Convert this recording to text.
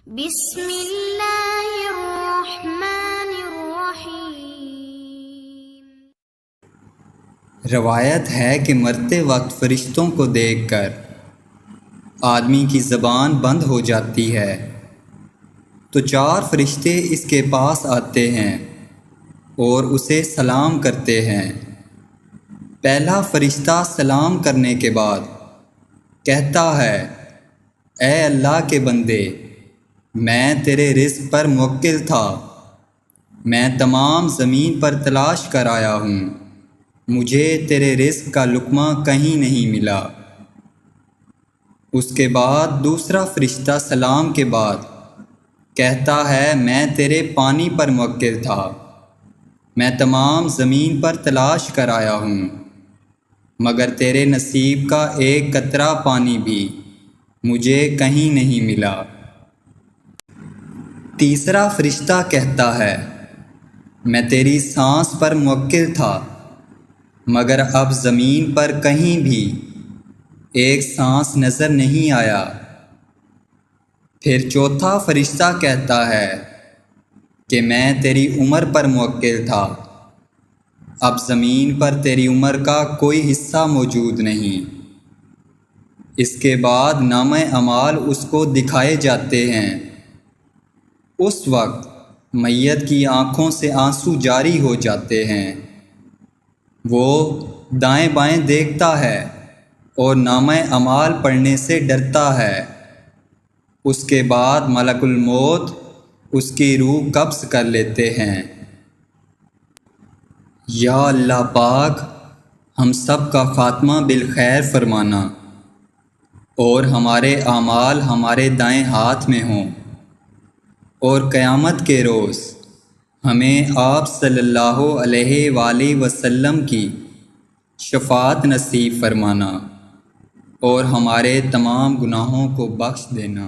بسم اللہ الرحمن الرحیم۔ روایت ہے کہ مرتے وقت فرشتوں کو دیکھ کر آدمی کی زبان بند ہو جاتی ہے تو 4 فرشتے اس کے پاس آتے ہیں اور اسے سلام کرتے ہیں۔ پہلا فرشتہ سلام کرنے کے بعد کہتا ہے، اے اللہ کے بندے، میں تیرے رزق پر موکل تھا، میں تمام زمین پر تلاش کر آیا ہوں، مجھے تیرے رزق کا لقمہ کہیں نہیں ملا۔ اس کے بعد دوسرا فرشتہ سلام کے بعد کہتا ہے، میں تیرے پانی پر موکل تھا، میں تمام زمین پر تلاش کر آیا ہوں، مگر تیرے نصیب کا ایک قطرہ پانی بھی مجھے کہیں نہیں ملا۔ تیسرا فرشتہ کہتا ہے، میں تیری سانس پر موکل تھا، مگر اب زمین پر کہیں بھی ایک سانس نظر نہیں آیا۔ پھر چوتھا فرشتہ کہتا ہے کہ میں تیری عمر پر موکل تھا، اب زمین پر تیری عمر کا کوئی حصہ موجود نہیں۔ اس کے بعد نامہ اعمال اس کو دکھائے جاتے ہیں۔ اس وقت میت کی آنکھوں سے آنسو جاری ہو جاتے ہیں، وہ دائیں بائیں دیکھتا ہے اور نامہ اعمال پڑھنے سے ڈرتا ہے۔ اس کے بعد ملک الموت اس کی روح قبض کر لیتے ہیں۔ یا اللہ پاک، ہم سب کا خاتمہ بالخیر فرمانا اور ہمارے اعمال ہمارے دائیں ہاتھ میں ہوں، اور قیامت کے روز ہمیں آپ صلی اللہ علیہ وآلہ وسلم کی شفاعت نصیب فرمانا اور ہمارے تمام گناہوں کو بخش دینا۔